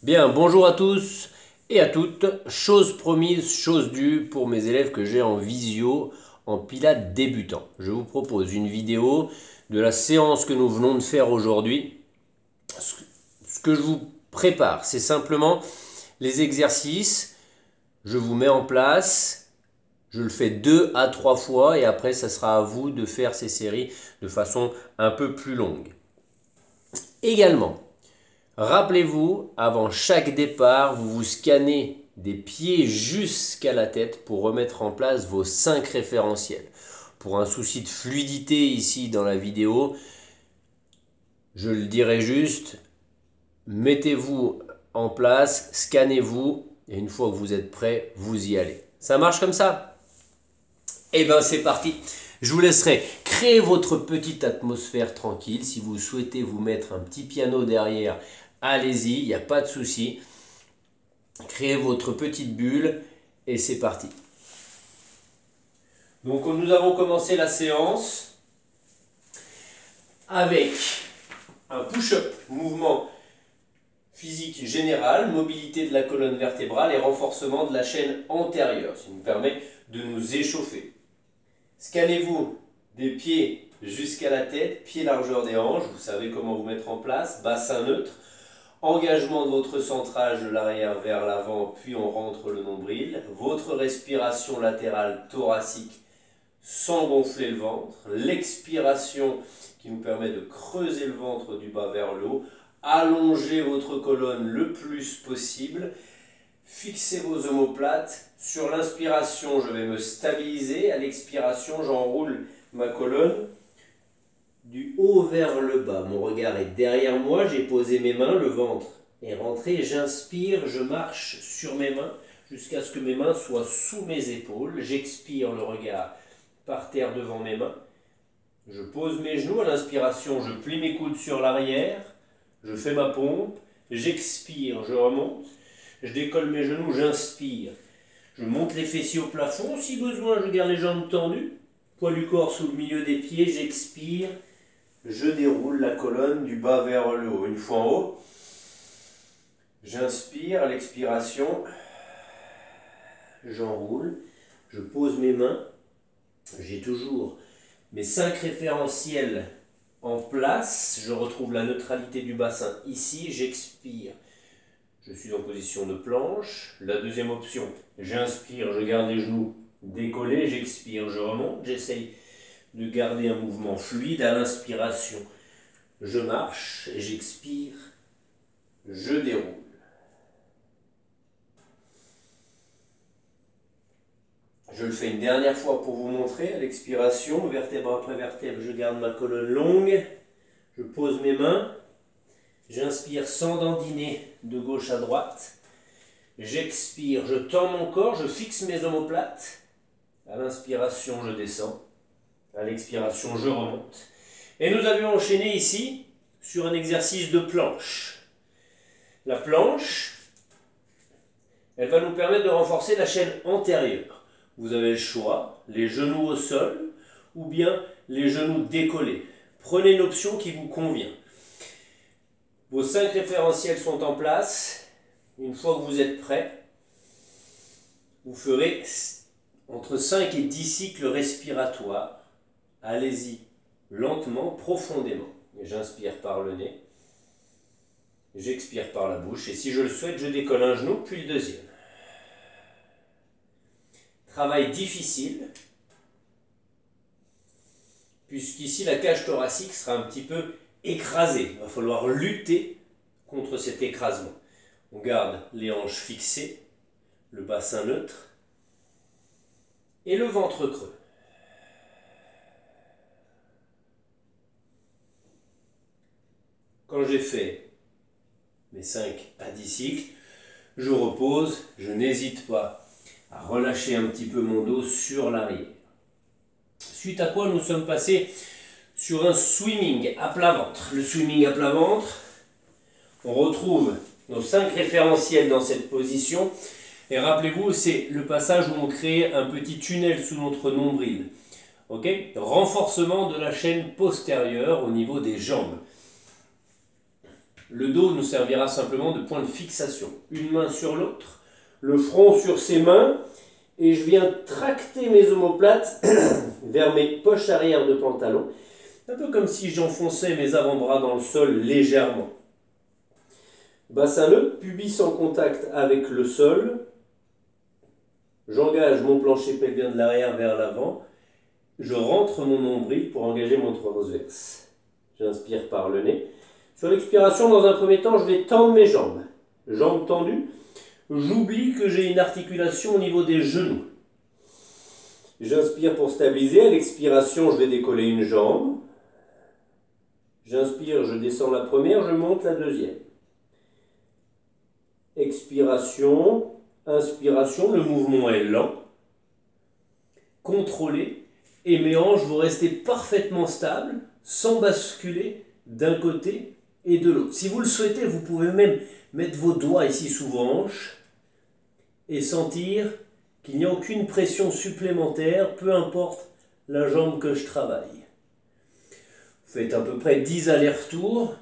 Bien, bonjour à tous et à toutes. Chose promise, chose due pour mes élèves que j'ai en visio en pilates débutant. Je vous propose une vidéo de la séance que nous venons de faire aujourd'hui. Ce que je vous prépare, c'est simplement les exercices. Je vous mets en place. Je le fais 2 à 3 fois et après, ça sera à vous de faire ces séries de façon un peu plus longue. Également, rappelez-vous, avant chaque départ, vous vous scannez des pieds jusqu'à la tête pour remettre en place vos 5 référentiels. Pour un souci de fluidité ici dans la vidéo, je le dirai juste, mettez-vous en place, scannez-vous et une fois que vous êtes prêt, vous y allez. Ça marche comme ça? Eh bien c'est parti. Je vous laisserai créer votre petite atmosphère tranquille. Si vous souhaitez vous mettre un petit piano derrière, allez-y, il n'y a pas de souci. Créez votre petite bulle et c'est parti. Donc nous avons commencé la séance avec un push-up, mouvement physique général, mobilité de la colonne vertébrale et renforcement de la chaîne antérieure, ce qui nous permet de nous échauffer. Scannez-vous des pieds jusqu'à la tête, pieds largeur des hanches, vous savez comment vous mettre en place, bassin neutre, engagement de votre centrage de l'arrière vers l'avant, puis on rentre le nombril, votre respiration latérale thoracique sans gonfler le ventre, l'expiration qui nous permet de creuser le ventre du bas vers le haut, allongez votre colonne le plus possible, fixez vos omoplates. Sur l'inspiration, je vais me stabiliser. À l'expiration, j'enroule ma colonne du haut vers le bas. Mon regard est derrière moi. J'ai posé mes mains, le ventre est rentré. J'inspire, je marche sur mes mains jusqu'à ce que mes mains soient sous mes épaules. J'expire, le regard par terre devant mes mains. Je pose mes genoux. À l'inspiration, je plie mes coudes sur l'arrière. Je fais ma pompe. J'expire, je remonte. Je décolle mes genoux, j'inspire. Je monte les fessiers au plafond. Si besoin, je garde les jambes tendues. Poids du corps sous le milieu des pieds. J'expire. Je déroule la colonne du bas vers le haut. Une fois en haut, j'inspire. À l'expiration, j'enroule. Je pose mes mains. J'ai toujours mes 5 référentiels en place. Je retrouve la neutralité du bassin ici. J'expire. Je suis en position de planche. La deuxième option, j'inspire, je garde les genoux décollés, j'expire, je remonte. J'essaye de garder un mouvement fluide. À l'inspiration, je marche et j'expire, je déroule. Je le fais une dernière fois pour vous montrer. À l'expiration, vertèbre après vertèbre, je garde ma colonne longue. Je pose mes mains. J'inspire sans dandiner de gauche à droite. J'expire, je tends mon corps, je fixe mes omoplates. À l'inspiration, je descends. À l'expiration, je remonte. Et nous avions enchaîné ici sur un exercice de planche. La planche, elle va nous permettre de renforcer la chaîne antérieure. Vous avez le choix, les genoux au sol ou bien les genoux décollés. Prenez une option qui vous convient. Vos 5 référentiels sont en place. Une fois que vous êtes prêt, vous ferez entre 5 et 10 cycles respiratoires. Allez-y lentement, profondément. J'inspire par le nez. J'expire par la bouche. Et si je le souhaite, je décolle un genou, puis le deuxième. Travail difficile, puisqu'ici la cage thoracique sera un petit peu écrasée. Il va falloir lutter contre cet écrasement. On garde les hanches fixées, le bassin neutre et le ventre creux. Quand j'ai fait mes 5 à 10 cycles, je repose, je n'hésite pas à relâcher un petit peu mon dos sur l'arrière. Suite à quoi nous sommes passés sur un swimming à plat ventre. Le swimming à plat ventre, on retrouve nos 5 référentiels dans cette position. Et rappelez-vous, c'est le passage où on crée un petit tunnel sous notre nombril. Okay. Renforcement de la chaîne postérieure au niveau des jambes. Le dos nous servira simplement de point de fixation. Une main sur l'autre, le front sur ses mains, et je viens tracter mes omoplates vers mes poches arrière de pantalon, un peu comme si j'enfonçais mes avant-bras dans le sol légèrement. Bassin neutre, pubis en contact avec le sol. J'engage mon plancher pelvien de l'arrière vers l'avant. Je rentre mon nombril pour engager mon transverse. J'inspire par le nez. Sur l'expiration, dans un premier temps, je vais tendre mes jambes. Jambes tendues. J'oublie que j'ai une articulation au niveau des genoux. J'inspire pour stabiliser. À l'expiration, je vais décoller une jambe. J'inspire, je descends la première, je monte la deuxième. Expiration, inspiration, le mouvement est lent, contrôlé, et mes hanches vont rester parfaitement stables, sans basculer d'un côté et de l'autre. Si vous le souhaitez, vous pouvez même mettre vos doigts ici sous vos hanches et sentir qu'il n'y a aucune pression supplémentaire, peu importe la jambe que je travaille. Vous faites à peu près 10 allers-retours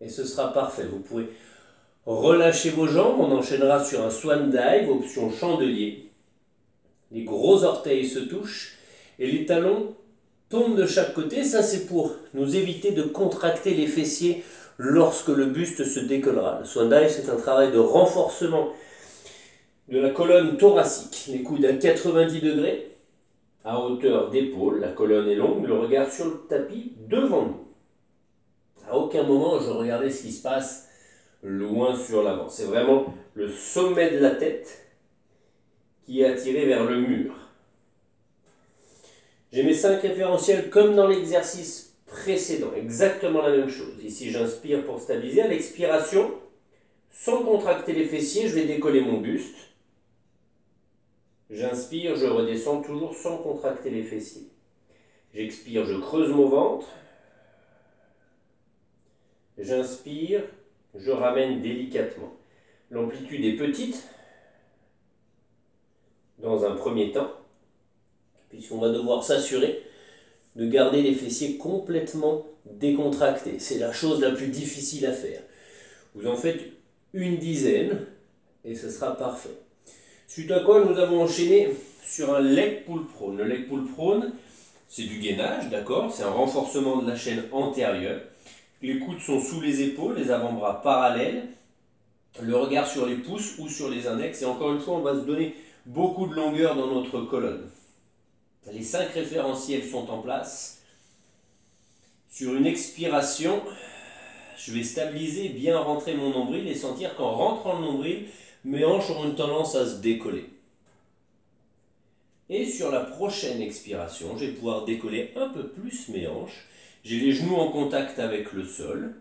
et ce sera parfait. Vous pouvez relâcher vos jambes, on enchaînera sur un swan dive, option chandelier. Les gros orteils se touchent et les talons tombent de chaque côté. Ça, c'est pour nous éviter de contracter les fessiers lorsque le buste se décollera. Le swan dive, c'est un travail de renforcement de la colonne thoracique. Les coudes à 90 degrés, à hauteur d'épaule, la colonne est longue, le regard sur le tapis devant nous. À aucun moment je regardais ce qui se passe loin sur l'avant. C'est vraiment le sommet de la tête qui est attiré vers le mur. J'ai mes 5 référentiels comme dans l'exercice précédent, exactement la même chose. Ici j'inspire pour stabiliser. À l'expiration, sans contracter les fessiers, je vais décoller mon buste. J'inspire, je redescends toujours sans contracter les fessiers. J'expire, je creuse mon ventre. J'inspire, je ramène délicatement. L'amplitude est petite dans un premier temps, puisqu'on va devoir s'assurer de garder les fessiers complètement décontractés. C'est la chose la plus difficile à faire. Vous en faites une dizaine et ce sera parfait. Suite à quoi nous avons enchaîné sur un leg pull prone. Le leg pull prone, c'est du gainage, d'accord? C'est un renforcement de la chaîne antérieure. Les coudes sont sous les épaules, les avant-bras parallèles. Le regard sur les pouces ou sur les index. Et encore une fois, on va se donner beaucoup de longueur dans notre colonne. Les 5 référentiels sont en place. Sur une expiration, je vais stabiliser, bien rentrer mon nombril et sentir qu'en rentrant le nombril, mes hanches auront une tendance à se décoller. Et sur la prochaine expiration, je vais pouvoir décoller un peu plus mes hanches. J'ai les genoux en contact avec le sol,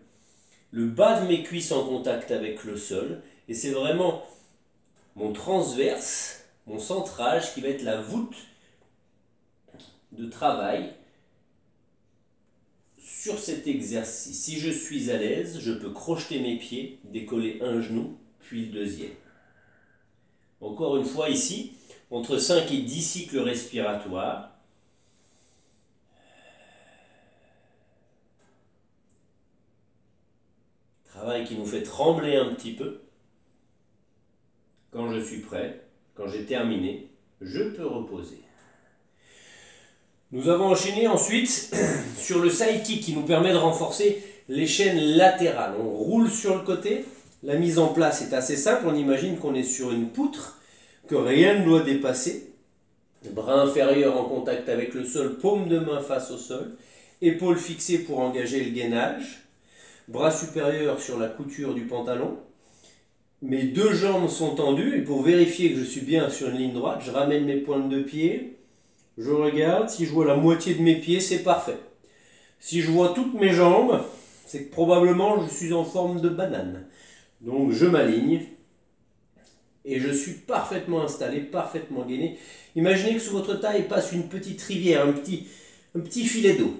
le bas de mes cuisses en contact avec le sol, et c'est vraiment mon transverse, mon centrage qui va être la voûte de travail sur cet exercice. Si je suis à l'aise, je peux crocheter mes pieds, décoller un genou, puis le deuxième. Encore une fois ici, entre 5 et 10 cycles respiratoires. Travail qui nous fait trembler un petit peu. Quand je suis prêt, quand j'ai terminé, je peux reposer. Nous avons enchaîné ensuite sur le side kick qui nous permet de renforcer les chaînes latérales. On roule sur le côté. La mise en place est assez simple. On imagine qu'on est sur une poutre, que rien ne doit dépasser. Bras inférieur en contact avec le sol, paume de main face au sol. Épaules fixées pour engager le gainage. Bras supérieur sur la couture du pantalon. Mes 2 jambes sont tendues et pour vérifier que je suis bien sur une ligne droite, je ramène mes pointes de pied. Je regarde, si je vois la moitié de mes pieds, c'est parfait. Si je vois toutes mes jambes, c'est que probablement je suis en forme de banane. Donc je m'aligne et je suis parfaitement installé, parfaitement gainé. Imaginez que sous votre taille passe une petite rivière, un petit filet d'eau.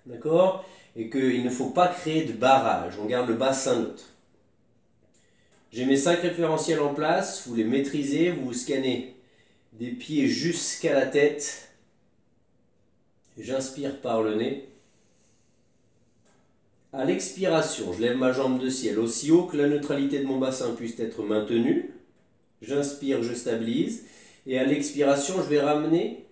D'accord? Et qu'il ne faut pas créer de barrage. On garde le bassin neutre. J'ai mes 5 référentiels en place, vous les maîtrisez, vous vous scannez des pieds jusqu'à la tête. J'inspire par le nez. À l'expiration, je lève ma jambe de ciel aussi haut que la neutralité de mon bassin puisse être maintenue. J'inspire, je stabilise. Et à l'expiration, je vais ramener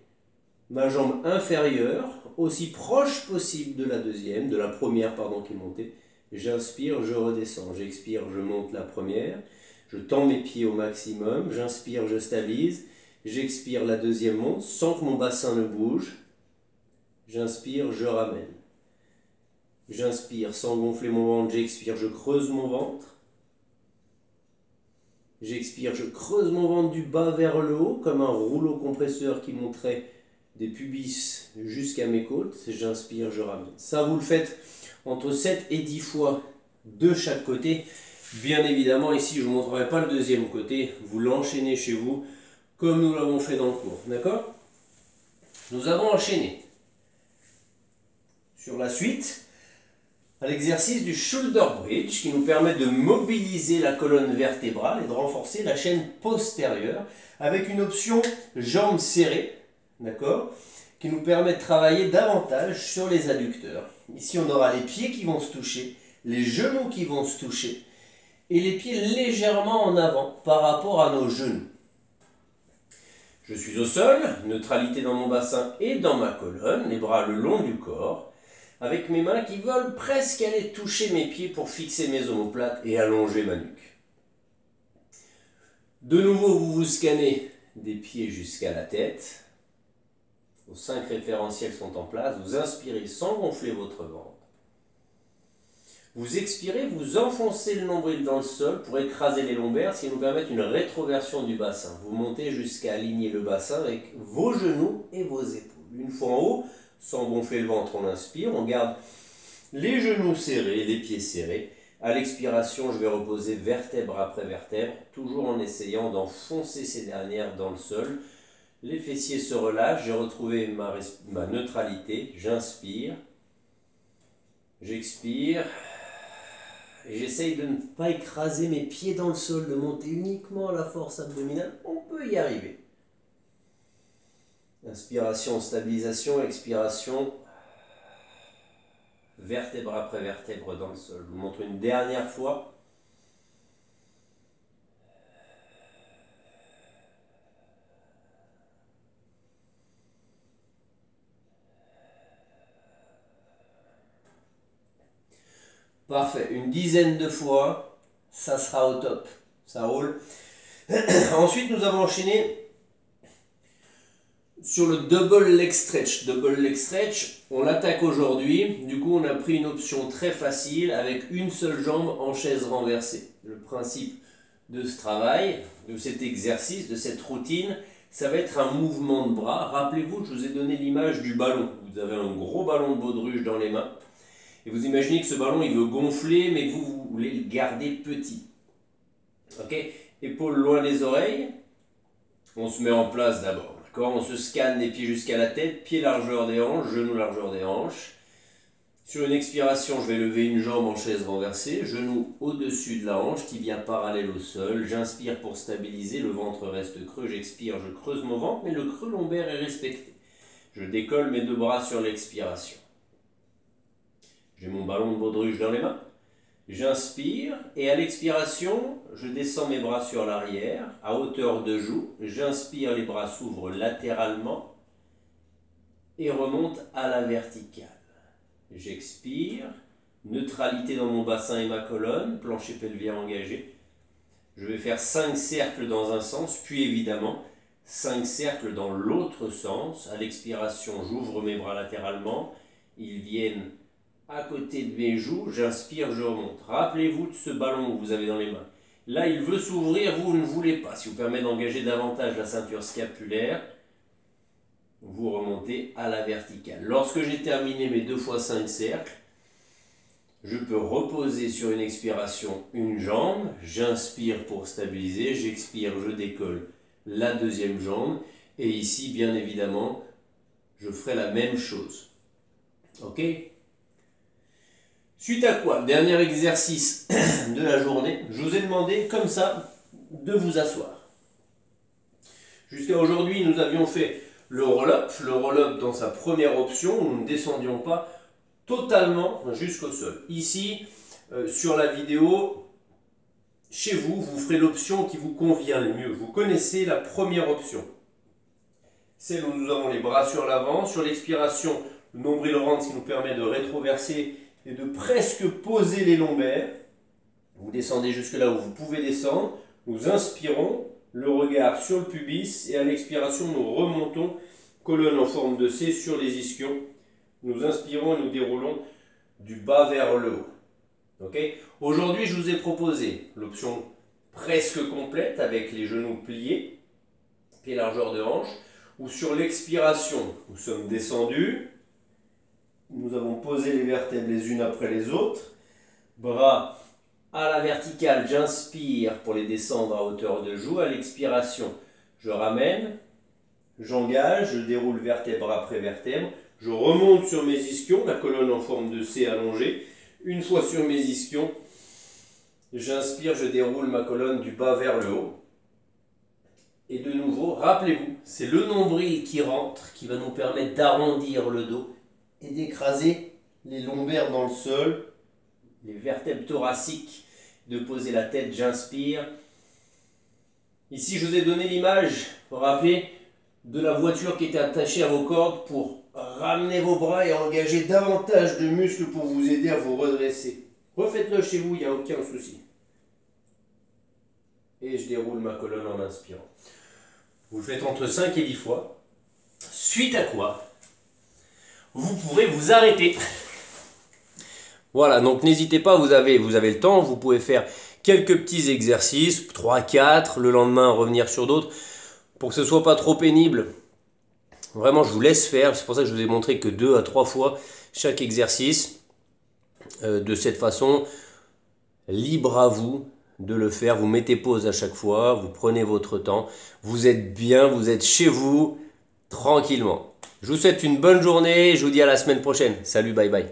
ma jambe inférieure aussi proche possible de la deuxième, de la première pardon qui est montée. J'inspire, je redescends. J'expire, je monte la première. Je tends mes pieds au maximum. J'inspire, je stabilise. J'expire, la deuxième monte sans que mon bassin ne bouge. J'inspire, je ramène. J'inspire sans gonfler mon ventre. J'expire, je creuse mon ventre. J'expire, je creuse mon ventre du bas vers le haut comme un rouleau compresseur qui monterait des pubis jusqu'à mes côtes. J'inspire, je ramène. Ça, vous le faites entre 7 et 10 fois de chaque côté. Bien évidemment, ici, je ne vous montrerai pas le deuxième côté. Vous l'enchaînez chez vous comme nous l'avons fait dans le cours. D'accord? Nous avons enchaîné sur la suite à l'exercice du shoulder bridge qui nous permet de mobiliser la colonne vertébrale et de renforcer la chaîne postérieure avec une option jambes serrées, d'accord, qui nous permet de travailler davantage sur les adducteurs. Ici, on aura les pieds qui vont se toucher, les genoux qui vont se toucher et les pieds légèrement en avant par rapport à nos genoux. Je suis au sol, neutralité dans mon bassin et dans ma colonne, les bras le long du corps, avec mes mains qui veulent presque aller toucher mes pieds pour fixer mes omoplates et allonger ma nuque. De nouveau, vous vous scannez des pieds jusqu'à la tête. Vos 5 référentiels sont en place. Vous inspirez sans gonfler votre ventre. Vous expirez, vous enfoncez le nombril dans le sol pour écraser les lombaires, ce qui nous permet une rétroversion du bassin. Vous montez jusqu'à aligner le bassin avec vos genoux et vos épaules. Une fois en haut, sans gonfler le ventre, on inspire, on garde les genoux serrés, les pieds serrés. À l'expiration, je vais reposer vertèbre après vertèbre, toujours en essayant d'enfoncer ces dernières dans le sol. Les fessiers se relâchent, j'ai retrouvé ma neutralité, j'inspire, j'expire. Et j'essaye de ne pas écraser mes pieds dans le sol, de monter uniquement à la force abdominale. On peut y arriver. Inspiration, stabilisation, expiration. Vertèbre après vertèbre dans le sol. Je vous montre une dernière fois. Parfait, une dizaine de fois, ça sera au top, ça roule. Ensuite, nous avons enchaîné sur le double leg stretch. Double leg stretch, on l'attaque aujourd'hui. Du coup, on a pris une option très facile avec une seule jambe en chaise renversée. Le principe de ce travail, de cet exercice, de cette routine, ça va être un mouvement de bras. Rappelez-vous, je vous ai donné l'image du ballon. Vous avez un gros ballon de baudruche dans les mains. Et vous imaginez que ce ballon, il veut gonfler, mais que vous voulez le garder petit. Ok? Épaules loin des oreilles. On se met en place d'abord. D'accord? On se scanne les pieds jusqu'à la tête, pieds largeur des hanches, genoux largeur des hanches. Sur une expiration, je vais lever une jambe en chaise renversée, genou au-dessus de la hanche, tibia parallèle au sol. J'inspire pour stabiliser, le ventre reste creux. J'expire, je creuse mon ventre, mais le creux lombaire est respecté. Je décolle mes deux bras sur l'expiration. J'ai mon ballon de baudruche dans les mains. J'inspire et à l'expiration, je descends mes bras sur l'arrière à hauteur de joue. J'inspire, les bras s'ouvrent latéralement et remontent à la verticale. J'expire, neutralité dans mon bassin et ma colonne, plancher pelvien engagé. Je vais faire 5 cercles dans un sens, puis évidemment 5 cercles dans l'autre sens. À l'expiration, j'ouvre mes bras latéralement. Ils viennent à côté de mes joues, j'inspire, je remonte. Rappelez-vous de ce ballon que vous avez dans les mains. Là, il veut s'ouvrir, vous ne voulez pas. Si vous permet d'engager davantage la ceinture scapulaire, vous remontez à la verticale. Lorsque j'ai terminé mes 2 fois 5 cercles, je peux reposer sur une expiration une jambe. J'inspire pour stabiliser, j'expire, je décolle la deuxième jambe. Et ici, bien évidemment, je ferai la même chose. Ok ? Suite à quoi, dernier exercice de la journée, je vous ai demandé comme ça de vous asseoir. Jusqu'à aujourd'hui, nous avions fait le roll-up dans sa première option où nous ne descendions pas totalement jusqu'au sol. Ici, sur la vidéo, chez vous, vous ferez l'option qui vous convient le mieux. Vous connaissez la première option. Celle où nous avons les bras sur l'avant. Sur l'expiration, le nombril rentre, ce qui nous permet de rétroverser et de presque poser les lombaires. Vous descendez jusque là où vous pouvez descendre. Nous inspirons, le regard sur le pubis et à l'expiration, nous remontons, colonne en forme de C sur les ischions. Nous inspirons et nous déroulons du bas vers le haut. Okay. Aujourd'hui, je vous ai proposé l'option presque complète avec les genoux pliés, pied largeur de hanche, où sur l'expiration, nous sommes descendus, nous avons posé les vertèbres les unes après les autres, bras à la verticale, j'inspire pour les descendre à hauteur de joue, à l'expiration, je ramène, j'engage, je déroule vertèbre après vertèbre, je remonte sur mes ischions, la colonne en forme de C allongée. Une fois sur mes ischions, j'inspire, je déroule ma colonne du bas vers le haut. Et de nouveau, rappelez-vous, c'est le nombril qui rentre, qui va nous permettre d'arrondir le dos et d'écraser les lombaires dans le sol, les vertèbres thoraciques, de poser la tête, j'inspire. Ici, je vous ai donné l'image, vous vous rappelez, de la voiture qui était attachée à vos cordes pour ramener vos bras et engager davantage de muscles pour vous aider à vous redresser. Refaites-le chez vous, il n'y a aucun souci. Et je déroule ma colonne en inspirant. Vous le faites entre 5 et 10 fois. Suite à quoi, vous pourrez vous arrêter. Voilà, donc n'hésitez pas, vous avez le temps, vous pouvez faire quelques petits exercices, 3-4, le lendemain revenir sur d'autres, pour que ce ne soit pas trop pénible. Vraiment, je vous laisse faire, c'est pour ça que je vous ai montré que 2 à 3 fois chaque exercice. De cette façon, libre à vous de le faire, vous mettez pause à chaque fois, vous prenez votre temps, vous êtes bien, vous êtes chez vous, tranquillement. Je vous souhaite une bonne journée, je vous dis à la semaine prochaine. Salut, bye bye.